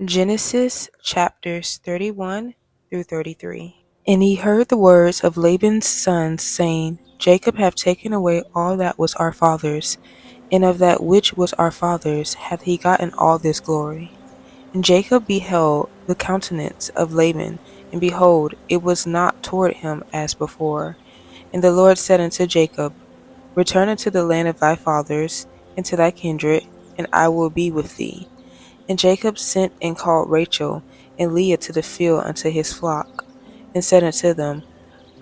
Genesis chapters 31 through 33. And he heard the words of Laban's sons, saying, Jacob hath taken away all that was our father's, and of that which was our father's hath he gotten all this glory. And Jacob beheld the countenance of Laban, and behold, it was not toward him as before. And the Lord said unto Jacob, Return unto the land of thy fathers, and to thy kindred, and I will be with thee. And Jacob sent and called Rachel and Leah to the field unto his flock, and said unto them,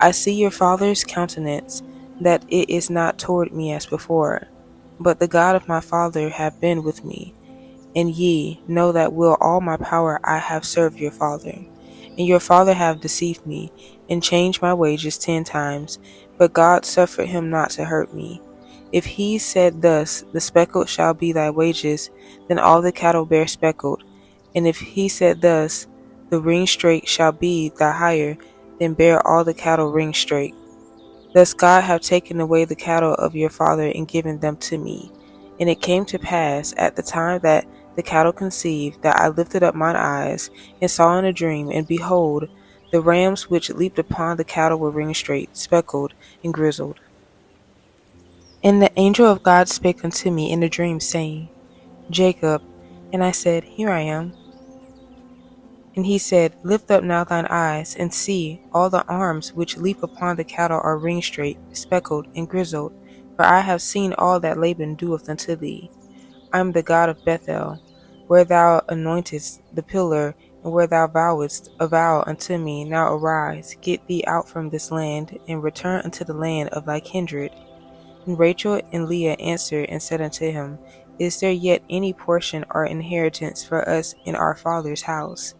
I see your father's countenance, that it is not toward me as before, but the God of my father hath been with me. And ye know that with all my power I have served your father. And your father hath deceived me, and changed my wages 10 times, but God suffered him not to hurt me. If he said thus, the speckled shall be thy wages, then all the cattle bear speckled. And if he said thus, the ring straight shall be thy hire, then bear all the cattle ring straight. Thus God hath taken away the cattle of your father and given them to me. And it came to pass at the time that the cattle conceived, that I lifted up mine eyes, and saw in a dream, and behold, the rams which leaped upon the cattle were ring straight, speckled, and grizzled. And the angel of God spake unto me in a dream, saying, Jacob. And I said, Here I am. And he said, Lift up now thine eyes, and see, all the arms which leap upon the cattle are ring straight, speckled, and grizzled, for I have seen all that Laban doeth unto thee. I am the God of Bethel, where thou anointest the pillar, and where thou vowest a vow unto me. Now arise, get thee out from this land, and return unto the land of thy kindred. And Rachel and Leah answered and said unto him, Is there yet any portion or inheritance for us in our father's house?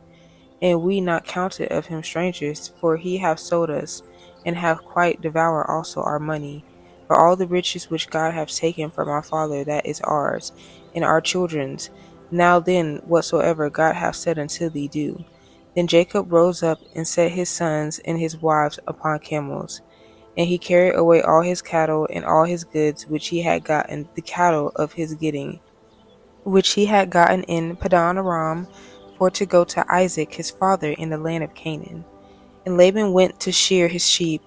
And we not counted of him strangers, for he hath sold us, and hath quite devoured also our money. For all the riches which God hath taken from our father, that is ours, and our children's. Now then, whatsoever God hath said unto thee, do. Then Jacob rose up and set his sons and his wives upon camels. And he carried away all his cattle and all his goods which he had gotten, the cattle of his getting, which he had gotten in Padan Aram, for to go to Isaac his father in the land of Canaan. And Laban went to shear his sheep,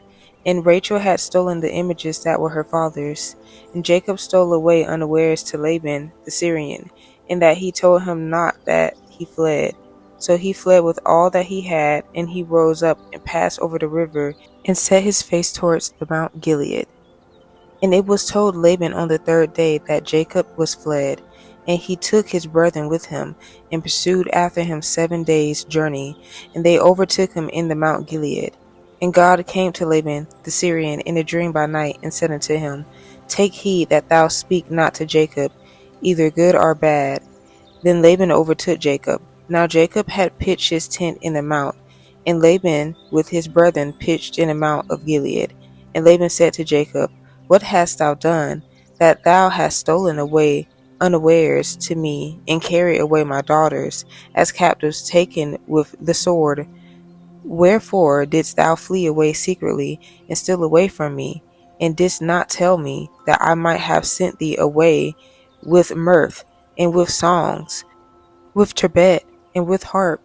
and Rachel had stolen the images that were her father's. And Jacob stole away unawares to Laban the Syrian, and that he told him not that he fled. So he fled with all that he had, and he rose up and passed over the river, and set his face towards the Mount Gilead. And it was told Laban on the 3rd day that Jacob was fled, and he took his brethren with him, and pursued after him 7 days' journey, and they overtook him in the Mount Gilead. And God came to Laban the Syrian in a dream by night, and said unto him, Take heed that thou speak not to Jacob, either good or bad. Then Laban overtook Jacob. Now Jacob had pitched his tent in the mount, and Laban with his brethren pitched in the mount of Gilead. And Laban said to Jacob, What hast thou done, that thou hast stolen away unawares to me, and carried away my daughters, as captives taken with the sword? Wherefore didst thou flee away secretly, and steal away from me, and didst not tell me, that I might have sent thee away with mirth, and with songs, with trebet, and with harp,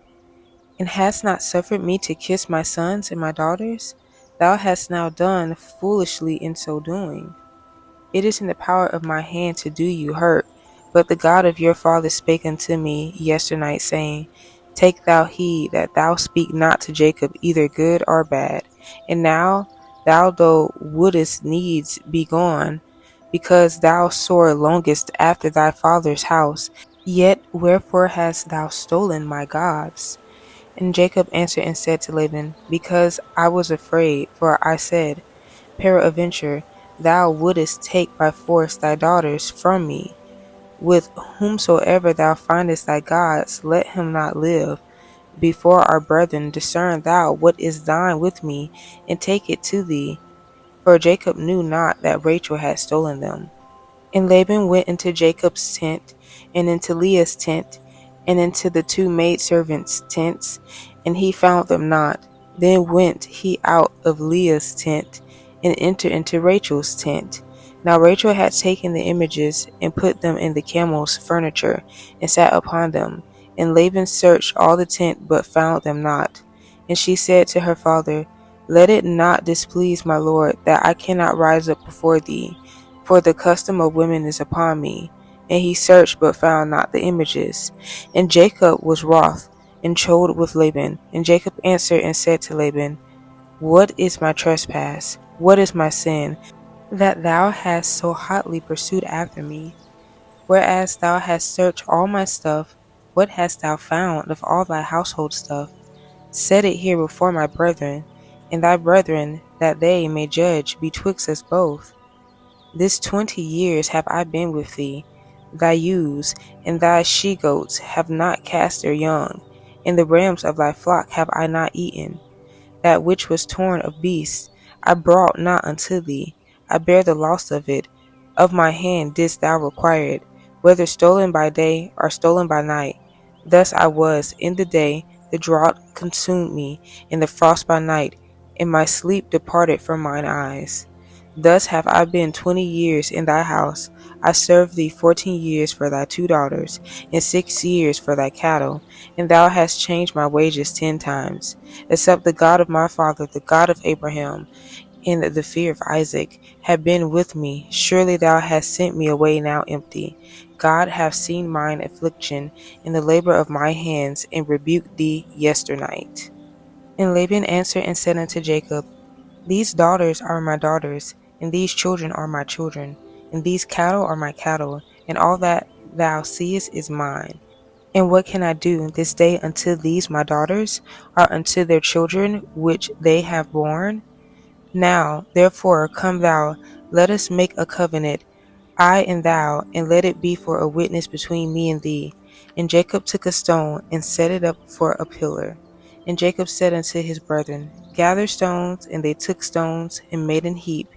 and hast not suffered me to kiss my sons and my daughters? Thou hast now done foolishly in so doing. It is in the power of my hand to do you hurt, but the God of your father spake unto me yesternight, saying, Take thou heed that thou speak not to Jacob either good or bad. And now thou wouldest needs be gone, because thou sore longest after thy father's house. Yet wherefore hast thou stolen my gods? And Jacob answered and said to Laban, Because I was afraid, for I said, Peradventure thou wouldest take by force thy daughters from me. With whomsoever thou findest thy gods, let him not live. Before our brethren discern thou what is thine with me, and take it to thee. For Jacob knew not that Rachel had stolen them. And Laban went into Jacob's tent, and into Leah's tent, and into the 2 maidservants' tents, and he found them not. Then went he out of Leah's tent, and entered into Rachel's tent. Now Rachel had taken the images, and put them in the camel's furniture, and sat upon them. And Laban searched all the tent, but found them not. And she said to her father, Let it not displease my lord, that I cannot rise up before thee, for the custom of women is upon me. And he searched, but found not the images. And Jacob was wroth, and chode with Laban. And Jacob answered and said to Laban, What is my trespass? What is my sin, that thou hast so hotly pursued after me? Whereas thou hast searched all my stuff, what hast thou found of all thy household stuff? Set it here before my brethren, and thy brethren, that they may judge betwixt us both. This 20 years have I been with thee. Thy ewes and thy she-goats have not cast their young, and the rams of thy flock have I not eaten. That which was torn of beasts I brought not unto thee. I bear the loss of it. Of my hand didst thou require it, whether stolen by day or stolen by night. Thus I was in the day, the drought consumed me, and the frost by night, and my sleep departed from mine eyes. Thus have I been 20 years in thy house. I served thee 14 years for thy 2 daughters, and 6 years for thy cattle, and thou hast changed my wages 10 times. Except the God of my father, the God of Abraham, and the fear of Isaac, have been with me, surely thou hast sent me away now empty. God hath seen mine affliction, and the labor of my hands, and rebuked thee yesternight. And Laban answered and said unto Jacob, These daughters are my daughters, and these children are my children, and these cattle are my cattle, and all that thou seest is mine. And what can I do this day unto these my daughters, or unto their children which they have borne? Now, therefore, come thou, let us make a covenant, I and thou, and let it be for a witness between me and thee. And Jacob took a stone, and set it up for a pillar. And Jacob said unto his brethren, Gather stones. And they took stones, and made an heap,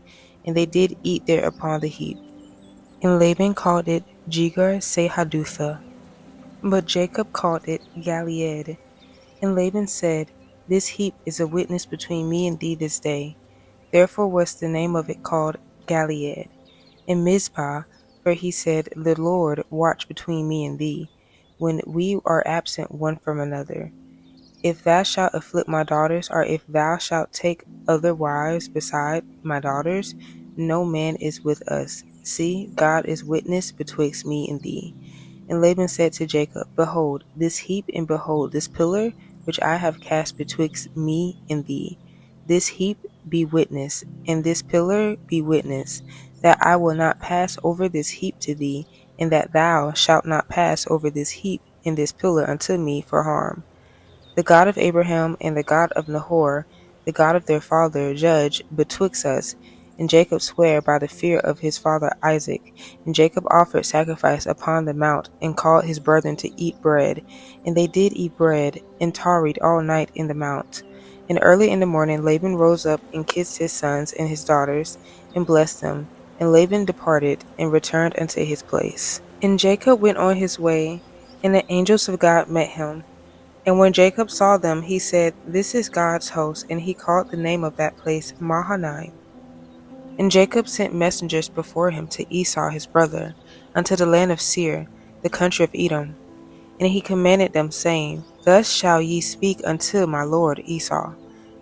and they did eat there upon the heap. And Laban called it Jegar-sahadutha, but Jacob called it Galeed. And Laban said, This heap is a witness between me and thee this day. Therefore was the name of it called Galeed. And Mizpah, for he said, The Lord watch between me and thee, when we are absent one from another. If thou shalt afflict my daughters, or if thou shalt take other wives beside my daughters, no man is with us. See, God is witness betwixt me and thee. And Laban said to Jacob, Behold this heap, and behold this pillar, which I have cast betwixt me and thee. This heap be witness, and this pillar be witness, that I will not pass over this heap to thee, and that thou shalt not pass over this heap and this pillar unto me for harm. The God of Abraham and the God of Nahor, the God of their father, judge betwixt us. And Jacob sware by the fear of his father Isaac. And Jacob offered sacrifice upon the mount, and called his brethren to eat bread. And they did eat bread, and tarried all night in the mount. And early in the morning Laban rose up, and kissed his sons and his daughters, and blessed them. And Laban departed, and returned unto his place. And Jacob went on his way, and the angels of God met him. And when Jacob saw them, he said, This is God's host, and he called the name of that place Mahanaim. And Jacob sent messengers before him to Esau his brother, unto the land of Seir, the country of Edom. And he commanded them, saying, Thus shall ye speak unto my lord Esau.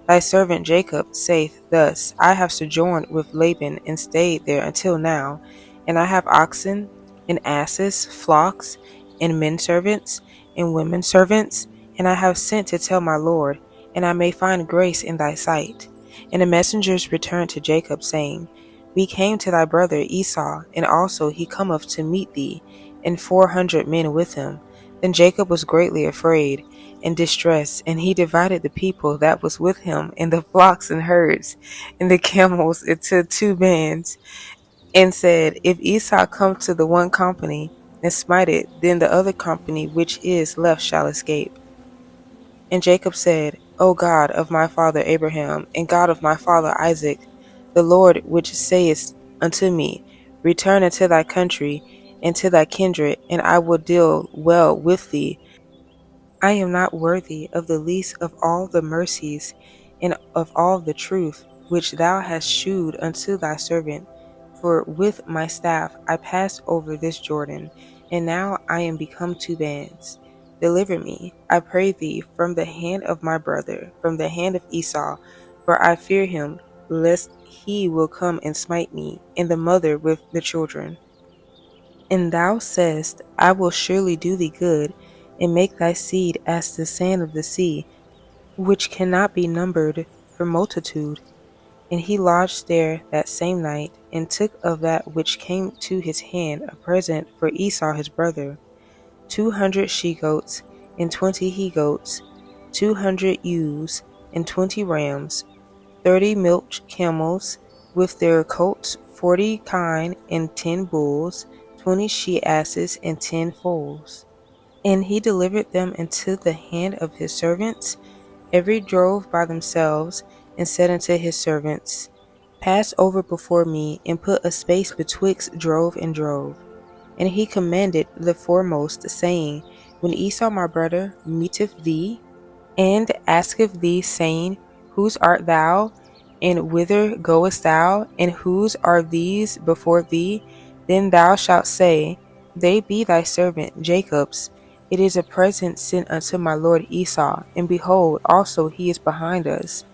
Thy servant Jacob saith thus, I have sojourned with Laban, and stayed there until now, and I have oxen, and asses, flocks, and men servants, and women servants, and I have sent to tell my lord, and I may find grace in thy sight. And the messengers returned to Jacob, saying, We came to thy brother Esau, and also he cometh to meet thee, and 400 men with him. Then Jacob was greatly afraid and distressed, and he divided the people that was with him, and the flocks and herds, and the camels into 2 bands, and said, If Esau come to the one company, and smite it, then the other company which is left shall escape. And Jacob said, O God of my father Abraham, and God of my father Isaac, the Lord which sayest unto me, Return unto thy country, and to thy kindred, and I will deal well with thee. I am not worthy of the least of all the mercies, and of all the truth which thou hast shewed unto thy servant. For with my staff I passed over this Jordan, and now I am become 2 bands. Deliver me, I pray thee, from the hand of my brother, from the hand of Esau, for I fear him, lest he will come and smite me, and the mother with the children. And thou saidst, I will surely do thee good, and make thy seed as the sand of the sea, which cannot be numbered for multitude. And he lodged there that same night, and took of that which came to his hand a present for Esau his brother, 200 she-goats, and 20 he-goats, 200 ewes, and 20 rams, 30 milch camels, with their colts, 40 kine, and 10 bulls, 20 she-asses, and 10 foals. And he delivered them into the hand of his servants, every drove by themselves, and said unto his servants, Pass over before me, and put a space betwixt drove and drove. And he commanded the foremost, saying, When Esau my brother meeteth thee, and asketh thee, saying, Whose art thou, and whither goest thou, and whose are these before thee? Then thou shalt say, They be thy servant Jacob's. It is a present sent unto my lord Esau, and behold, also he is behind us.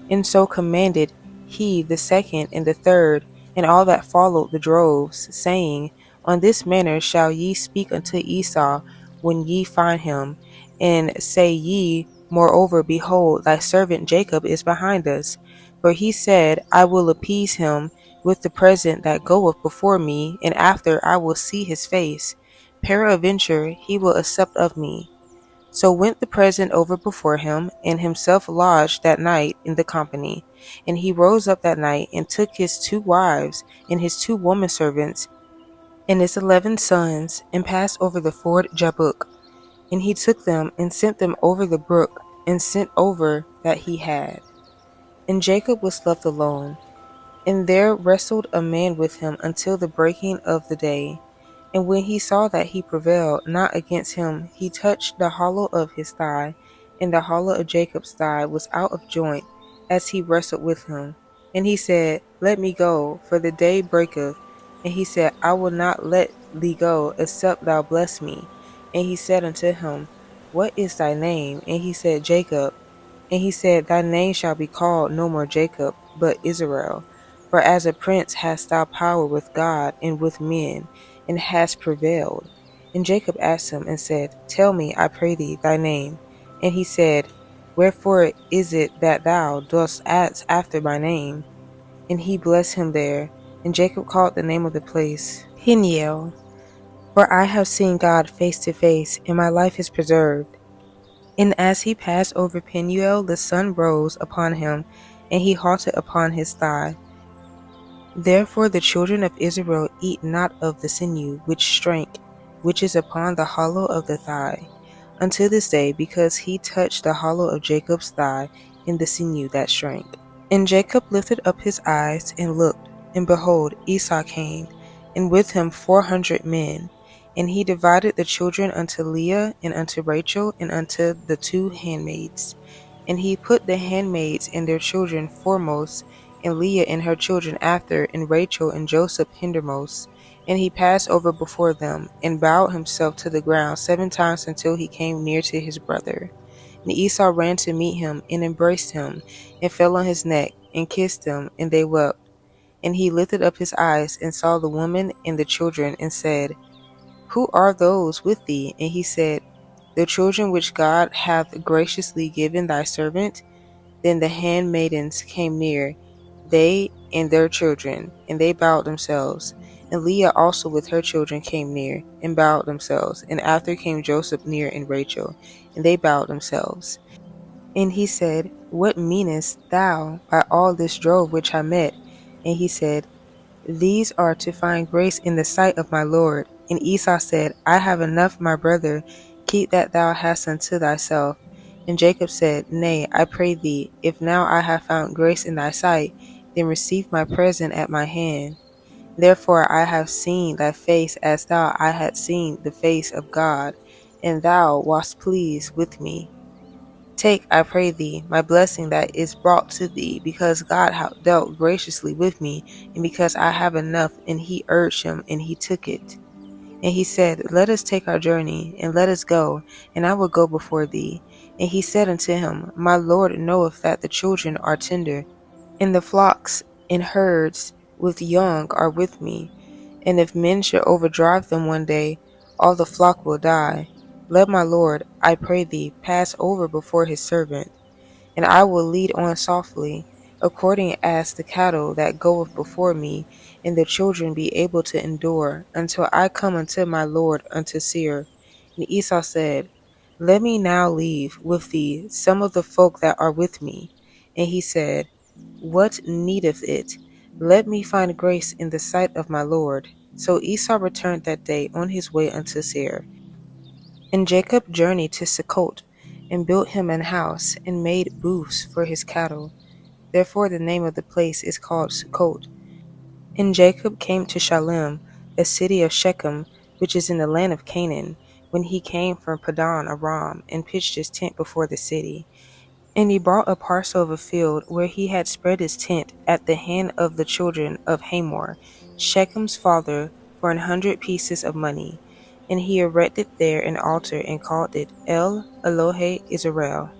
And so commanded he the second and the third, and all that followed the droves, saying, On this manner shall ye speak unto Esau when ye find him, and say ye, Moreover, behold, thy servant Jacob is behind us. For he said, I will appease him with the present that goeth before me, and after I will see his face. Peradventure he will accept of me. So went the present over before him, and himself lodged that night in the company. And he rose up that night, and took his 2 wives, and his 2 woman servants, and his 11 sons, and passed over the ford Jabbok. And he took them, and sent them over the brook, and sent over that he had. And Jacob was left alone, and there wrestled a man with him until the breaking of the day. And when he saw that he prevailed not against him, he touched the hollow of his thigh, and the hollow of Jacob's thigh was out of joint, as he wrestled with him. And he said, Let me go, for the day breaketh. And he said, I will not let thee go, except thou bless me. And he said unto him, What is thy name? And he said, Jacob. And he said, Thy name shall be called no more Jacob, but Israel. For as a prince hast thou power with God and with men, and hast prevailed. And Jacob asked him and said, Tell me, I pray thee, thy name. And he said, Wherefore is it that thou dost ask after my name? And he blessed him there. And Jacob called the name of the place Peniel. For I have seen God face to face, and my life is preserved. And as he passed over Peniel, the sun rose upon him, and he halted upon his thigh. Therefore the children of Israel eat not of the sinew which shrank, which is upon the hollow of the thigh, unto this day, because he touched the hollow of Jacob's thigh in the sinew that shrank. And Jacob lifted up his eyes and looked, and behold, Esau came, and with him 400 men. And he divided the children unto Leah, and unto Rachel, and unto the 2 handmaids. And he put the handmaids and their children foremost, and Leah and her children after, and Rachel and Joseph hindermost. And he passed over before them, and bowed himself to the ground 7 times until he came near to his brother. And Esau ran to meet him, and embraced him, and fell on his neck, and kissed him, and they wept. And he lifted up his eyes, and saw the woman and the children, and said, Who are those with thee? And he said, The children which God hath graciously given thy servant. Then the handmaidens came near, they and their children, and they bowed themselves. And Leah also with her children came near, and bowed themselves. And after came Joseph near, and Rachel, and they bowed themselves. And he said, What meanest thou by all this drove which I met? And he said, These are to find grace in the sight of my Lord. And Esau said, I have enough, my brother, keep that thou hast unto thyself. And Jacob said, Nay, I pray thee, if now I have found grace in thy sight, then receive my present at my hand. Therefore I have seen thy face as thou I had seen the face of God, and thou wast pleased with me. Take, I pray thee, my blessing that is brought to thee, because God hath dealt graciously with me, and because I have enough. And he urged him, and he took it. And he said, Let us take our journey, and let us go, and I will go before thee. And he said unto him, My Lord knoweth that the children are tender, and the flocks and herds with young are with me. And if men should overdrive them one day, all the flock will die. Let my Lord, I pray thee, pass over before his servant, and I will lead on softly, according as the cattle that goeth before me, and the children be able to endure, until I come unto my Lord unto Seir. And Esau said, Let me now leave with thee some of the folk that are with me. And he said, What needeth it? Let me find grace in the sight of my Lord. So Esau returned that day on his way unto Seir. And Jacob journeyed to Succoth, and built him an house, and made booths for his cattle. Therefore the name of the place is called Succoth. And Jacob came to Shalem, a city of Shechem, which is in the land of Canaan, when he came from Padan Aram, and pitched his tent before the city. And he bought a parcel of a field where he had spread his tent at the hand of the children of Hamor, Shechem's father, for 100 pieces of money. And he erected there an altar and called it El Elohe Israel.